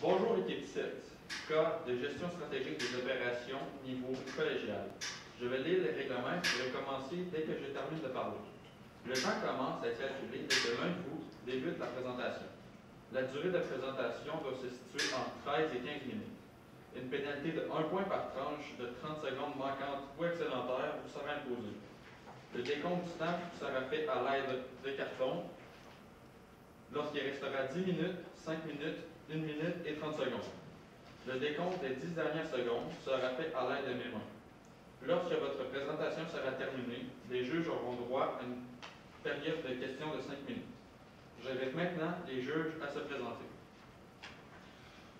Bonjour l'équipe 7, cas de gestion stratégique des opérations niveau collégial. Je vais lire les règlements et je vais commencer dès que je termine de parler. Le temps commence à être calculé dès que l'un de vous débute la présentation. La durée de présentation doit se situer entre 13 et 15 minutes. Une pénalité de 1 point par tranche de 30 secondes manquantes ou excédentaires vous sera imposée. Le décompte du temps sera fait à l'aide de cartons lorsqu'il restera 10 minutes, 5 minutes, 1 minute et 30 secondes. Le décompte des 10 dernières secondes sera fait à l'aide de mes mains. Lorsque votre présentation sera terminée, les juges auront droit à une période de questions de 5 minutes. J'invite maintenant les juges à se présenter.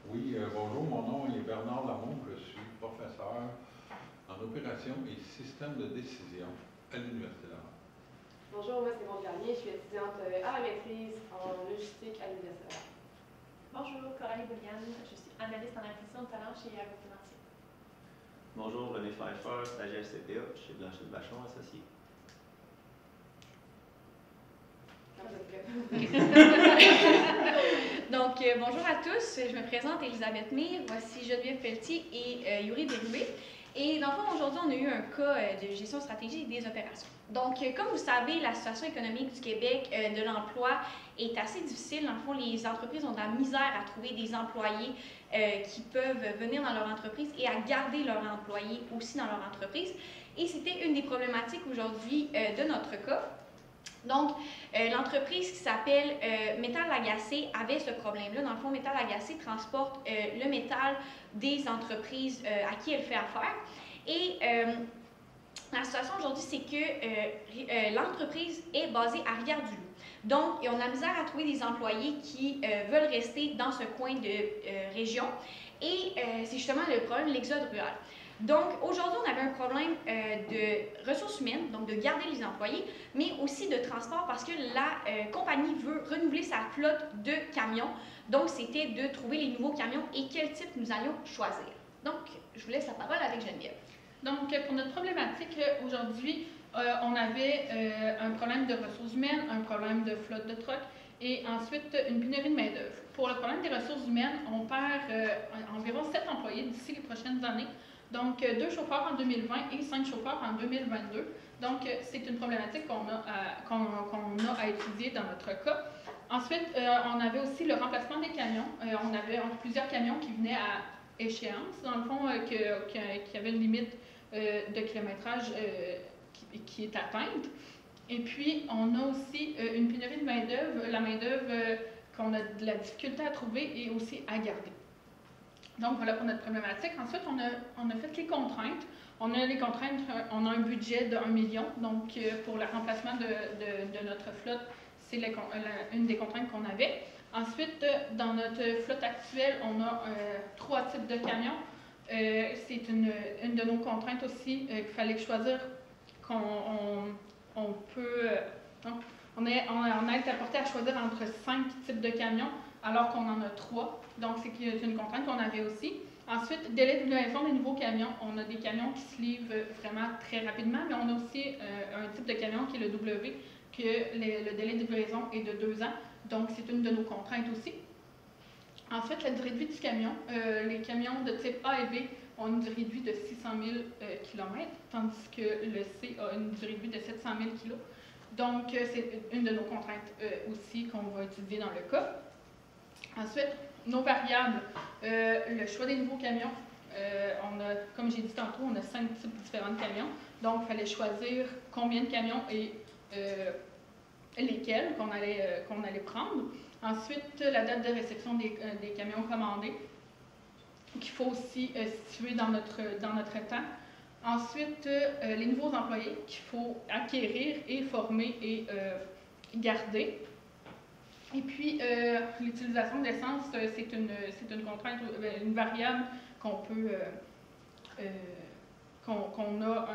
Oui, bonjour, mon nom est Bernard Lamont, je suis professeur en opération et système de décision à l'Université Laval. Bonjour, moi c'est Maud Garnier, je suis étudiante à la maîtrise en logistique à l'Université Laval. Bonjour, Coralie Bouliane, je suis analyste en acquisition de talent chez Agrofinancier. Bonjour, René Pfeiffer, stagiaire CPA chez Blanchette Bachon Associés. Donc, bonjour à tous, je me présente Elisabeth Mire, voici Geneviève Pelletier et Yuri Bérubé. Et dans le fond, aujourd'hui, on a eu un cas de gestion stratégique des opérations. Donc, comme vous savez, la situation économique du Québec, de l'emploi, est assez difficile. Dans le fond, les entreprises ont de la misère à trouver des employés qui peuvent venir dans leur entreprise et à garder leurs employés aussi dans leur entreprise. Et c'était une des problématiques aujourd'hui de notre cas. Donc, l'entreprise qui s'appelle Métal Lagacé avait ce problème-là. Dans le fond, Métal Lagacé transporte le métal des entreprises à qui elle fait affaire. Et la situation aujourd'hui, c'est que l'entreprise est basée à Rivière-du-Loup. Donc, ils ont de la misère à trouver des employés qui veulent rester dans ce coin de région. Et c'est justement le problème de l'exode rural. Donc, aujourd'hui, on avait un problème de ressources humaines, donc de garder les employés, mais aussi de transport parce que la compagnie veut renouveler sa flotte de camions. Donc, c'était de trouver les nouveaux camions et quel type nous allions choisir. Donc, je vous laisse la parole avec Geneviève. Donc, pour notre problématique aujourd'hui, on avait un problème de ressources humaines, un problème de flotte de trucks et ensuite une pénurie de main-d'œuvre. Pour le problème des ressources humaines, on perd environ 7 employés d'ici les prochaines années. Donc, 2 chauffeurs en 2020 et 5 chauffeurs en 2022. Donc, c'est une problématique qu'on a à étudier dans notre cas. Ensuite, on avait aussi le remplacement des camions. On avait plusieurs camions qui venaient à échéance, dans le fond, qui avaient une limite de kilométrage qui est atteinte. Et puis, on a aussi une pénurie de main-d'œuvre. La main-d'œuvre qu'on a de la difficulté à trouver et aussi à garder. Donc, voilà pour notre problématique. Ensuite, on a fait les contraintes. On a les contraintes, on a un budget de 1 million. Donc, pour le remplacement de notre flotte, c'est une des contraintes qu'on avait. Ensuite, dans notre flotte actuelle, on a 3 types de camions. C'est une de nos contraintes aussi qu'il fallait choisir on a été apporté à choisir entre 5 types de camions, alors qu'on en a 3. Donc, c'est une contrainte qu'on avait aussi. Ensuite, délai de livraison des nouveaux camions. On a des camions qui se livrent vraiment très rapidement, mais on a aussi un type de camion qui est le W, que le délai de livraison est de 2 ans. Donc, c'est une de nos contraintes aussi. Ensuite, la durée de vie du camion. Les camions de type A et B ont une durée de vie de 600 000 km, tandis que le C a une durée de vie de 700 000 km. Donc, c'est une de nos contraintes aussi qu'on va étudier dans le cas. Ensuite, nos variables, le choix des nouveaux camions. Comme j'ai dit tantôt, on a 5 types différents de camions. Donc, il fallait choisir combien de camions et lesquels qu'on allait prendre. Ensuite, la date de réception des camions commandés, qu'il faut aussi situer dans notre temps. Ensuite, les nouveaux employés qu'il faut acquérir et former et garder. Et puis, l'utilisation de l'essence, c'est une contrainte, une variable qu'on a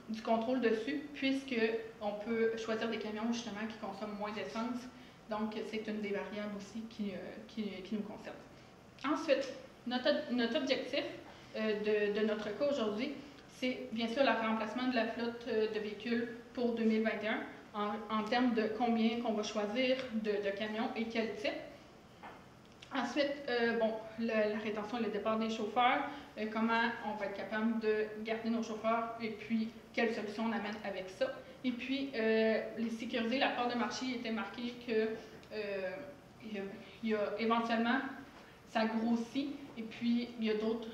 du contrôle dessus, puisqu'on peut choisir des camions justement qui consomment moins d'essence. Donc, c'est une des variables aussi qui nous concerne. Ensuite, notre objectif de notre cas aujourd'hui, c'est bien sûr le remplacement de la flotte de véhicules pour 2021 en termes de combien qu'on va choisir de camions et quel type. Ensuite, la rétention et le départ des chauffeurs, comment on va être capable de garder nos chauffeurs et puis quelles solutions on amène avec ça. Et puis, les sécuriser, la part de marché était marqué que il y a éventuellement, ça grossit et puis il y a d'autres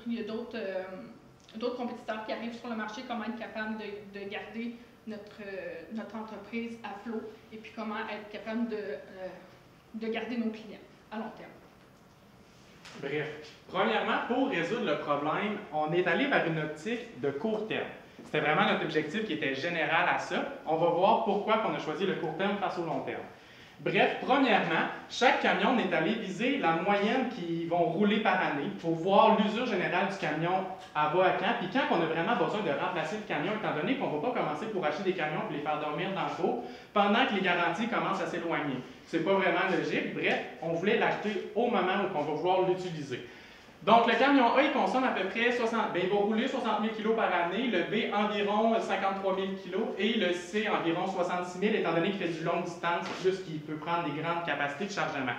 compétiteurs qui arrivent sur le marché, comment être capable de garder notre entreprise à flot et puis comment être capable de garder nos clients à long terme. Bref, premièrement, pour résoudre le problème, on est allé vers une optique de court terme. C'était vraiment notre objectif qui était général à ça. On va voir pourquoi on a choisi le court terme face au long terme. Bref, premièrement, chaque camion, on est allé viser la moyenne qui vont rouler par année pour voir l'usure générale du camion à va à quand, puis quand on a vraiment besoin de remplacer le camion, étant donné qu'on ne va pas commencer pour acheter des camions et les faire dormir dans le pot pendant que les garanties commencent à s'éloigner. C'est pas vraiment logique. Bref, on voulait l'acheter au moment où on va vouloir l'utiliser. Donc, le camion A, il consomme à peu près 60, il va rouler 60 000 kg par année, le B environ 53 000 kg et le C environ 66 000, étant donné qu'il fait du longue distance, plus qu'il peut prendre des grandes capacités de chargement.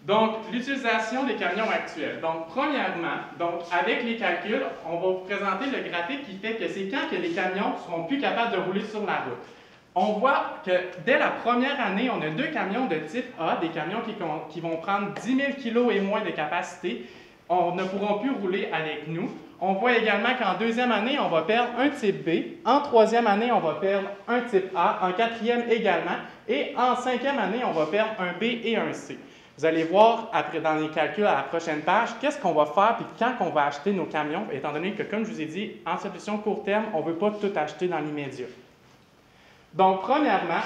Donc, l'utilisation des camions actuels. Donc, premièrement, avec les calculs, on va vous présenter le graphique qui fait que c'est quand que les camions seront plus capables de rouler sur la route. On voit que dès la première année, on a 2 camions de type A, des camions qui vont prendre 10 000 kg et moins de capacité. On ne pourront plus rouler avec nous. On voit également qu'en deuxième année, on va perdre un type B. En troisième année, on va perdre un type A. En quatrième également. Et en cinquième année, on va perdre un B et un C. Vous allez voir après dans les calculs à la prochaine page, qu'est-ce qu'on va faire puis quand on va acheter nos camions, étant donné que, comme je vous ai dit, en solution court terme, on ne veut pas tout acheter dans l'immédiat. Donc, premièrement,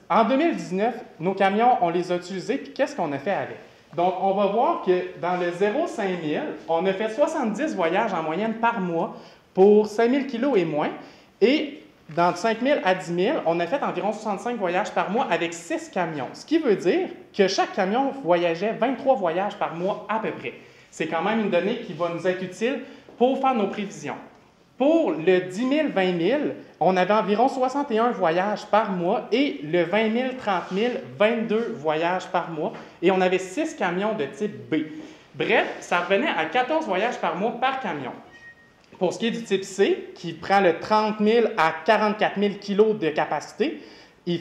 en 2019, nos camions, on les a utilisés, puis qu'est-ce qu'on a fait avec? Donc, on va voir que dans le 0-5000, on a fait 70 voyages en moyenne par mois pour 5000 kg et moins. Et dans 5000 à 10 000, on a fait environ 65 voyages par mois avec 6 camions. Ce qui veut dire que chaque camion voyageait 23 voyages par mois à peu près. C'est quand même une donnée qui va nous être utile pour faire nos prévisions. Pour le 10 000, 20 000, on avait environ 61 voyages par mois et le 20 000, 30 000, 22 voyages par mois. Et on avait 6 camions de type B. Bref, ça revenait à 14 voyages par mois par camion. Pour ce qui est du type C, qui prend le 30 000 à 44 000 kg de capacité,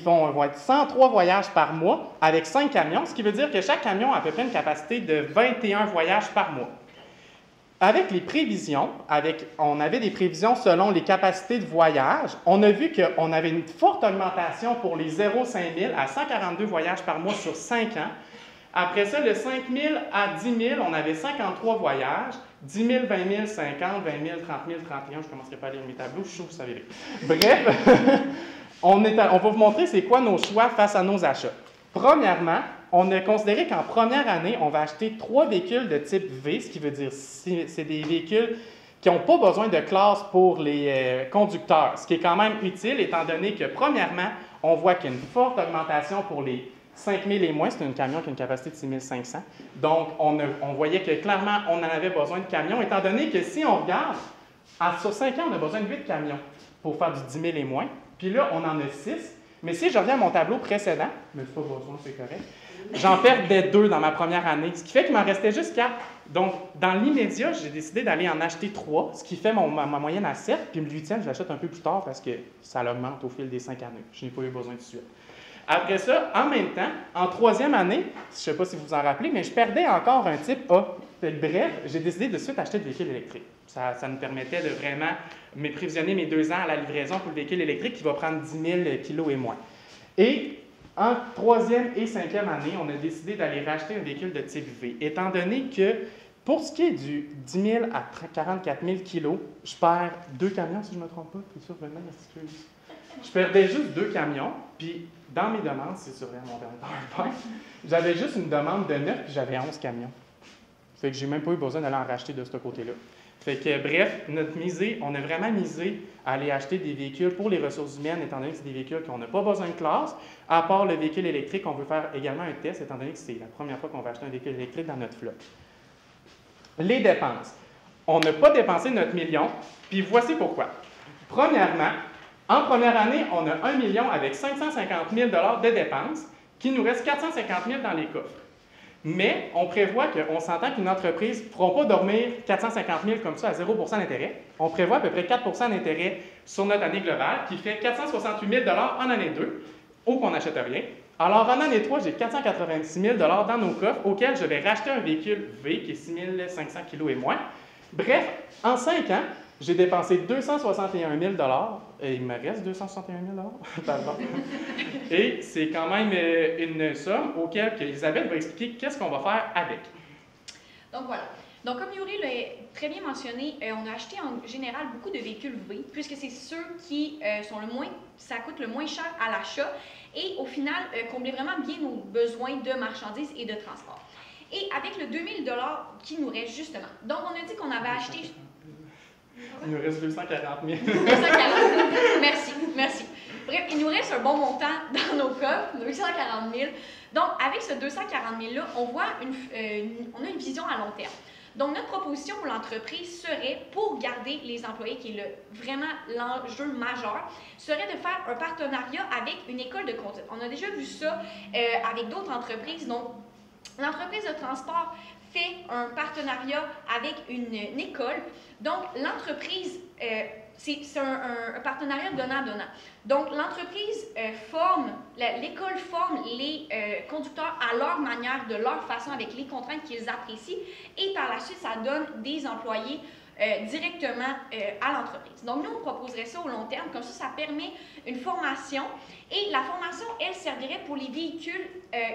vont être 103 voyages par mois avec 5 camions, ce qui veut dire que chaque camion a à peu près une capacité de 21 voyages par mois. Avec les prévisions, on avait des prévisions selon les capacités de voyage. On a vu qu'on avait une forte augmentation pour les 0-5000 à 142 voyages par mois sur 5 ans. Après ça, le 5000 à 10 000, on avait 53 voyages. 10 000, 20 000, 50, 20 000, 30 000, 31. Je ne commencerai pas à lire mes tableaux, je suis sûr que vous savez. Bref, on va vous montrer c'est quoi nos choix face à nos achats. Premièrement, on a considéré qu'en première année, on va acheter 3 véhicules de type V, ce qui veut dire que c'est des véhicules qui n'ont pas besoin de classe pour les conducteurs, ce qui est quand même utile étant donné que, premièrement, on voit qu'il y a une forte augmentation pour les 5 000 et moins. C'est un camion qui a une capacité de 6 500. Donc, on voyait que clairement, on en avait besoin de camions, étant donné que si on regarde, sur 5 ans, on a besoin de 8 camions pour faire du 10 000 et moins. Puis là, on en a 6. Mais si je reviens à mon tableau précédent, mais c'est pas besoin, c'est correct, j'en perdais 2 dans ma première année, ce qui fait qu'il m'en restait juste 4. Donc, dans l'immédiat, j'ai décidé d'aller en acheter 3, ce qui fait ma moyenne à 7, puis le 8e, je l'achète un peu plus tard parce que ça l'augmente au fil des 5 années. Je n'ai pas eu besoin de suite. Après ça, en même temps, en 3e année, je ne sais pas si vous vous en rappelez, mais je perdais encore un type A. Bref, j'ai décidé de suite acheter des véhicules électriques. Ça nous permettait de vraiment prévisionner mes 2 ans à la livraison pour le véhicule électrique qui va prendre 10 000 kg et moins. Et en 3e et 5e année, on a décidé d'aller racheter un véhicule de type V, étant donné que pour ce qui est du 10 000 à 44 000 kg, je perds 2 camions, si je ne me trompe pas. Puis ça, vraiment, excuse. Je perdais juste 2 camions, puis dans mes demandes, c'est sur mon dernier PowerPoint, j'avais juste une demande de 9, puis j'avais 11 camions. Fait que j'ai même pas eu besoin d'aller en racheter de ce côté-là. Fait que, bref, on a vraiment misé à aller acheter des véhicules pour les ressources humaines, étant donné que c'est des véhicules qu'on n'a pas besoin de classe. À part le véhicule électrique, on veut faire également un test, étant donné que c'est la première fois qu'on va acheter un véhicule électrique dans notre flotte. Les dépenses. On n'a pas dépensé notre million, puis voici pourquoi. Premièrement, en première année, on a 1 million avec 550 000 de dépenses, qui nous reste 450 000 dans les coffres. Mais on prévoit qu'on s'entend qu'une entreprise ne fera pas dormir 450 000 comme ça à 0 d'intérêt. On prévoit à peu près 4 d'intérêt sur notre année globale, qui fait 468 000 en année 2, ou qu'on n'achète rien. Alors, en année 3, j'ai 486 000 dans nos coffres, auxquels je vais racheter un véhicule V, qui est 6 500 kg et moins. Bref, en 5 ans, j'ai dépensé 261 000 et il me reste 261 000 pardon. Et c'est quand même une somme auquel Elisabeth va expliquer qu'est-ce qu'on va faire avec. Donc voilà. Donc comme Yuri l'a très bien mentionné, on a acheté en général beaucoup de véhicules V, puisque c'est ceux qui ça coûte le moins cher à l'achat et au final combler vraiment bien nos besoins de marchandises et de transport. Et avec le 2000 $ qui nous reste justement. Donc on a dit qu'on avait acheté... Il nous reste 240 000. 240 000. Merci. Bref, il nous reste un bon montant dans nos coffres, 240 000. Donc, avec ce 240 000-là, on a une vision à long terme. Donc, notre proposition pour l'entreprise serait, pour garder les employés, qui est vraiment l'enjeu majeur, serait de faire un partenariat avec une école de conduite. On a déjà vu ça avec d'autres entreprises. Donc, l'entreprise de transport fait un partenariat avec une école. Donc, l'entreprise, c'est un partenariat donnant-donnant. Donc, l'entreprise l'école forme les conducteurs à leur manière, de leur façon, avec les contraintes qu'ils apprécient. Et par la suite, ça donne des employés directement à l'entreprise. Donc, nous, on proposerait ça au long terme. Comme ça permet une formation. Et la formation, elle, servirait pour les véhicules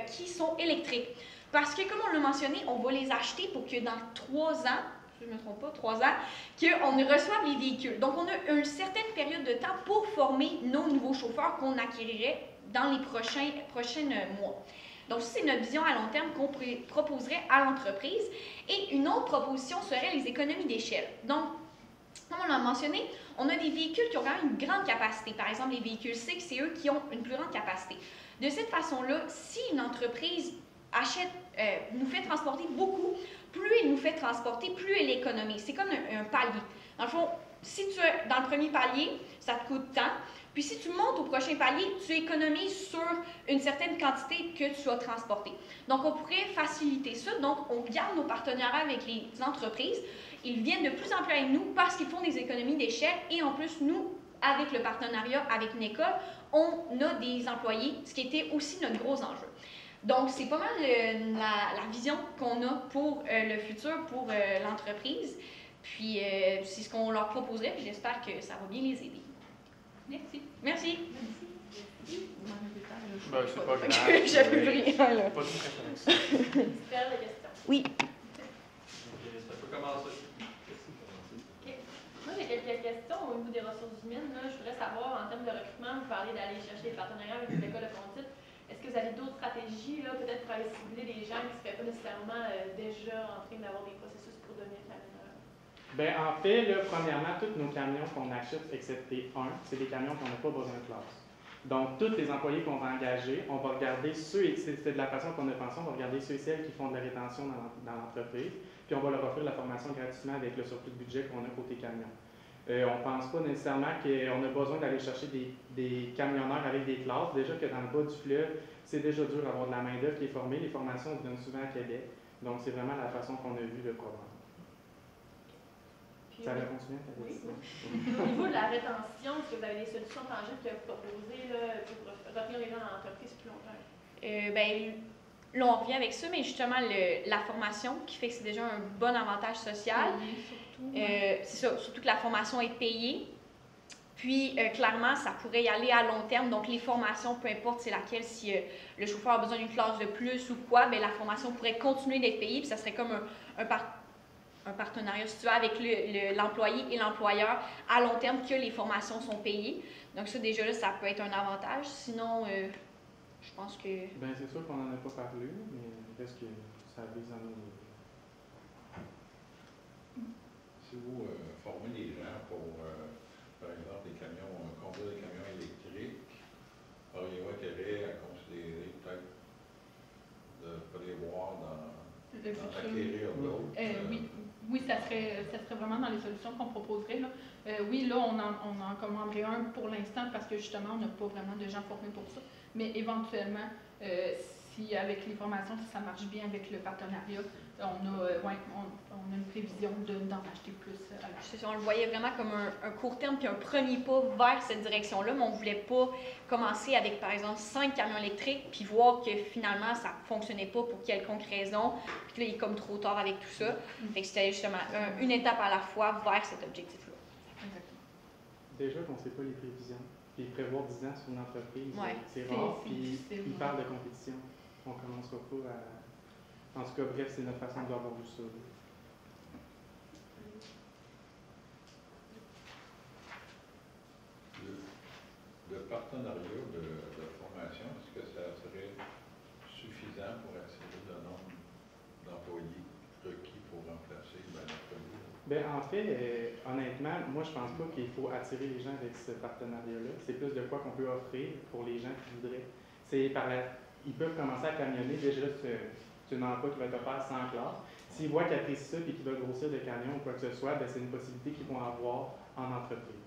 qui sont électriques. Parce que, comme on l'a mentionné, on va les acheter pour que dans 3 ans, si je ne me trompe pas, 3 ans, qu'on reçoive les véhicules. Donc, on a une certaine période de temps pour former nos nouveaux chauffeurs qu'on acquérirait dans les prochains mois. Donc, ça, c'est notre vision à long terme qu'on proposerait à l'entreprise. Et une autre proposition serait les économies d'échelle. Donc, comme on l'a mentionné, on a des véhicules qui ont quand même une grande capacité. Par exemple, les véhicules C, c'est eux qui ont une plus grande capacité. De cette façon-là, si une entreprise nous fait transporter beaucoup, plus elle nous fait transporter, plus elle économise. C'est comme un palier. Dans le fond, si tu es dans le premier palier, ça te coûte tant. Puis si tu montes au prochain palier, tu économises sur une certaine quantité que tu as transportée. Donc, on pourrait faciliter ça. Donc, on garde nos partenariats avec les entreprises. Ils viennent de plus en plus avec nous parce qu'ils font des économies d'échelle. Et en plus, nous, avec le partenariat avec une école, on a des employés, ce qui était aussi notre gros enjeu. Donc, c'est pas mal la vision qu'on a pour le futur, pour l'entreprise. Puis, c'est ce qu'on leur proposerait, puis j'espère que ça va bien les aider. Merci. Merci. Ben, c'est pas grave. J'avais rien, là. Pas tout à fait. Faire la question. Oui. Ça peut commencer. Moi, j'ai quelques questions au niveau des ressources humaines. Là. Je voudrais savoir, en termes de recrutement, vous parlez d'aller chercher des partenariats avec des écoles de conduite. Est-ce que vous avez d'autres stratégies, là, peut-être pour aller cibler des gens qui ne seraient pas nécessairement déjà en train d'avoir des processus pour devenir camionneurs? Bien, en fait, là, premièrement, tous nos camions qu'on achète, excepté un, c'est des camions qu'on n'a pas besoin de classe. Donc, tous les employés qu'on va engager, on va regarder c'est de la façon qu'on a pensé, on va regarder ceux et celles qui font de la rétention dans l'entreprise, puis on va leur offrir la formation gratuitement avec le surplus de budget qu'on a côté camion. On ne pense pas nécessairement qu'on a besoin d'aller chercher des camionneurs avec des classes. Déjà que dans le bas du fleuve, c'est déjà dur d'avoir de la main-d'œuvre qui est formée. Les formations se donnent souvent à Québec. Donc, c'est vraiment la façon qu'on a vu le programme. Puis, Ça répond bien à ta question? Au niveau de la rétention, est-ce que vous avez des solutions tangibles que vous proposez là, pour retenir les gens dans l'entreprise plus longtemps? Là, on revient avec ça, mais justement, la formation qui fait que c'est déjà un bon avantage social. C'est ça, surtout que la formation est payée. Puis, clairement, ça pourrait y aller à long terme. Donc, les formations, peu importe c'est laquelle, si le chauffeur a besoin d'une classe de plus ou quoi, bien, la formation pourrait continuer d'être payée. Puis, ça serait comme un partenariat, si tu veux, avec l'employé et l'employeur à long terme que les formations sont payées. Donc, ça, déjà là, ça peut être un avantage. Sinon, je pense que... Bien, c'est sûr qu'on n'en a pas parlé, mais est-ce que ça vise à nous... Si vous formez les gens pour, par exemple, conduire des camions électriques, auriez-vous intérêt à considérer peut-être de prévoir d'acquérir d'autres? Oui, ça serait vraiment dans les solutions qu'on proposerait. Là. Oui, là, on en commanderait un pour l'instant parce que justement, on n'a pas vraiment de gens formés pour ça. Mais éventuellement, si avec les formations, si ça marche bien avec le partenariat, on a une prévision d'en acheter plus à la On le voyait vraiment comme un court terme puis un premier pas vers cette direction-là, mais on ne voulait pas commencer avec, par exemple, 5 camions électriques puis voir que finalement, ça ne fonctionnait pas pour quelconque raison, puis là, il est comme trop tard avec tout ça. Fait que c'était justement une étape à la fois vers cet objectif-là. Exactement. Déjà qu'on ne sait pas les prévisions. Puis prévoir 10 ans sur une entreprise, c'est C'est rare. Puis difficile, il parle de compétition. On ne commencera pas à... En tout cas, bref, c'est notre façon de voir vu ça. Le partenariat de formation, est-ce que ça serait suffisant pour attirer le nombre d'employés requis pour remplacer notre lieu? Bien, en fait, honnêtement, moi, je pense pas qu'il faut attirer les gens avec ce partenariat-là. C'est plus de quoi qu'on peut offrir pour les gens qui voudraient. Ils peuvent commencer à camionner. Déjà, c'est un emploi qui va être offert sans classe. S'ils voient qu'ils apprécient ça et qu'ils veulent grossir de camion ou quoi que ce soit, c'est une possibilité qu'ils vont avoir en entreprise.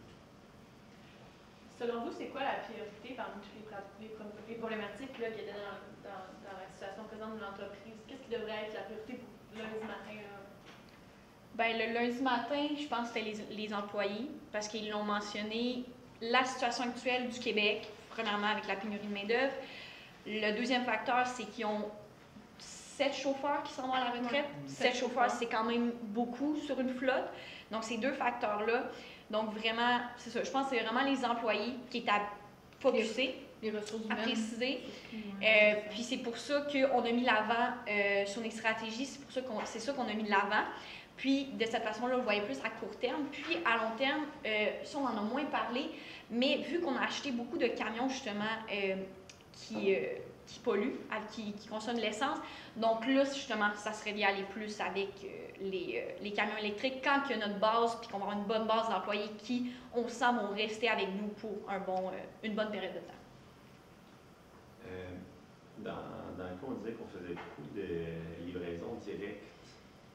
Selon vous, c'est quoi la priorité parmi toutes les problématiques là, qu'il y a dans la situation présente de l'entreprise? Qu'est-ce qui devrait être la priorité pour lundi matin? Là? Bien, le lundi matin, je pense que c'était les employés, parce qu'ils l'ont mentionné, la situation actuelle du Québec, premièrement avec la pénurie de main-d'œuvre. Le deuxième facteur, c'est qu'ils ont 7 chauffeurs qui s'en vont à la retraite. 7 chauffeurs, c'est quand même beaucoup sur une flotte. Donc, ces deux facteurs-là. Donc, vraiment, c'est ça. Je pense que c'est vraiment les employés qui est à focuser, les ressources humaines, à préciser. Puis c'est pour ça qu'on a mis l'avant sur les stratégies. C'est ça qu'on a mis de l'avant. Puis, de cette façon-là, on le voyait plus à court terme. Puis, à long terme, ça, on en a moins parlé. Mais vu qu'on a acheté beaucoup de camions, justement, qui polluent, qui consomment de l'essence, donc là, justement, ça serait d'y aller plus avec les camions électriques quand il y a notre base, puis qu'on va avoir une bonne base d'employés qui, on sent, vont rester avec nous pour une bonne période de temps. Dans le cas, on disait qu'on faisait beaucoup de livraisons directes,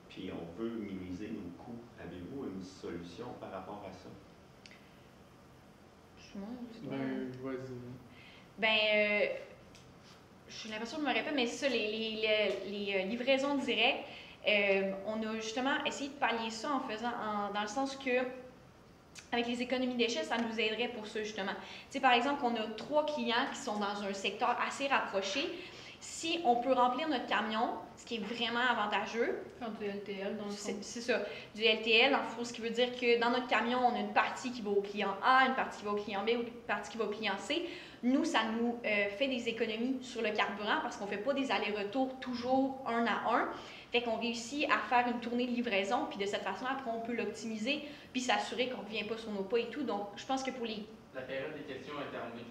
puis on veut minimiser nos coûts. Avez-vous une solution par rapport à ça? Ben, vas-y. Ben, j'ai l'impression que je me répète, mais c'est ça, les livraisons directes, on a justement essayé de pallier ça en faisant, dans le sens que, avec les économies d'échelle, ça nous aiderait pour ça, justement. Tu sais, par exemple, on a 3 clients qui sont dans un secteur assez rapproché. Si on peut remplir notre camion, ce qui est vraiment avantageux. Faire du LTL dans le fond. C'est ça, du LTL, en fond, ce qui veut dire que dans notre camion, on a une partie qui va au client A, une partie qui va au client B, ou une partie qui va au client C. Nous, ça nous fait des économies sur le carburant parce qu'on ne fait pas des allers-retours toujours un à un. Fait qu'on réussit à faire une tournée de livraison, puis de cette façon, après, on peut l'optimiser, puis s'assurer qu'on ne revient pas sur nos pas et tout. Donc, je pense que pour les... La période des questions est terminée.